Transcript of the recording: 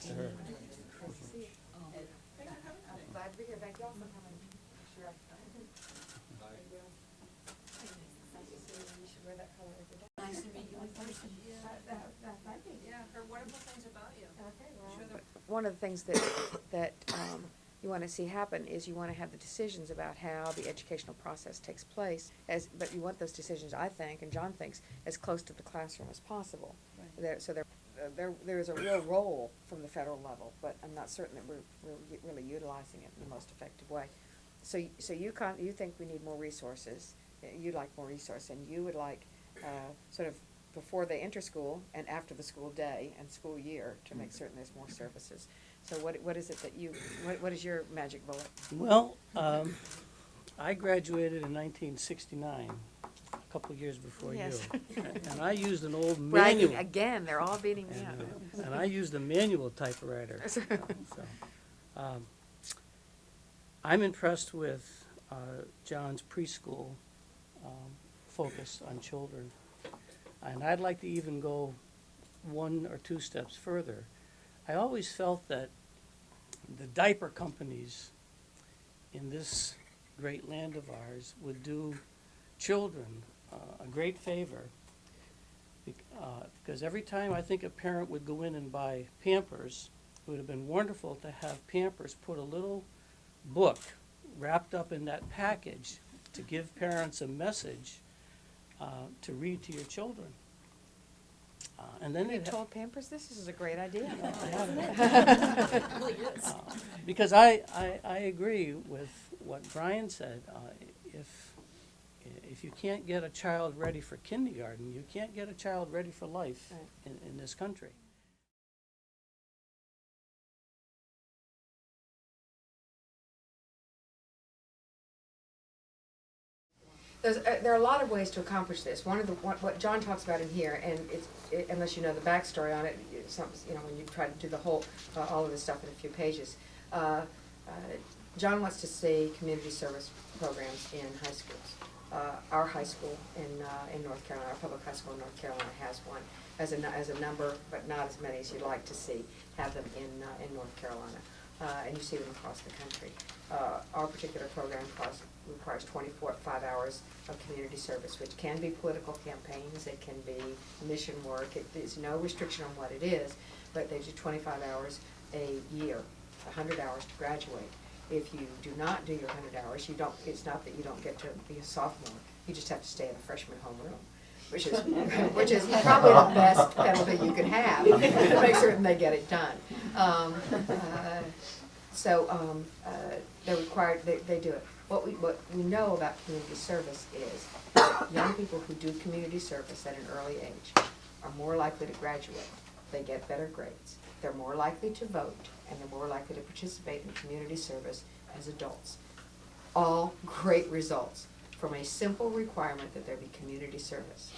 to her. I'm glad to be here. Thank you all for coming. Sure. You should wear that color every day. Nice to meet you in person. Thank you. Yeah, heard wonderful things about you. Okay, well. Sure that- One of the things that you want to see happen is you want to have the decisions about how the educational process takes place, but you want those decisions, I think, and John thinks, as close to the classroom as possible. Right. So there is a real role from the federal level, but I'm not certain that we're really utilizing it in the most effective way. So you think we need more resources, you'd like more resource, and you would like sort of before they enter school and after the school day and school year to make certain there's more services. So what is it that what is your magic bullet? Well, I graduated in 1969, a couple of years before Yes. you. And I used an old Bragging manual. again, they're all beating me up. And I used a manual typewriter. So, I'm impressed with John's preschool focus on children. And I'd like to even go one or two steps further. I always felt that the diaper companies in this great land of ours would do children a great favor, because every time I think a parent would go in and buy Pampers, it would have been wonderful to have Pampers put a little book wrapped up in that package to give parents a message to read to your children. And then You they'd told Pampers this is a great idea. because I agree with what Brian said. If you can't get a child ready for kindergarten, you can't get a child ready for life Right. in this country. There are a lot of ways to accomplish this. What John talks about in here, and unless you know the backstory on it, when you try to do the whole, all of this stuff in a few pages, John wants to see community service programs in high schools. Our high school in North Carolina, our public high school in North Carolina has one, as a number, but not as many as you'd like to see, have them in North Carolina. And you see them across the country. Our particular program requires 5 hours of community service, which can be political campaigns, it can be mission work, there's no restriction on what it is, but they do 25 hours a year, 100 hours to graduate. If you do not do your 100 hours, it's not that you don't get to be a sophomore, you just have to stay in a freshman homeroom. Which is probably the best penalty you can have to make certain they get it done. They're required. They do it. What we know about community service is that young people who do community service at an early age are more likely to graduate. They get better grades. They're more likely to vote, and they're more likely to participate in community service as adults. All great results from a simple requirement that there be community service.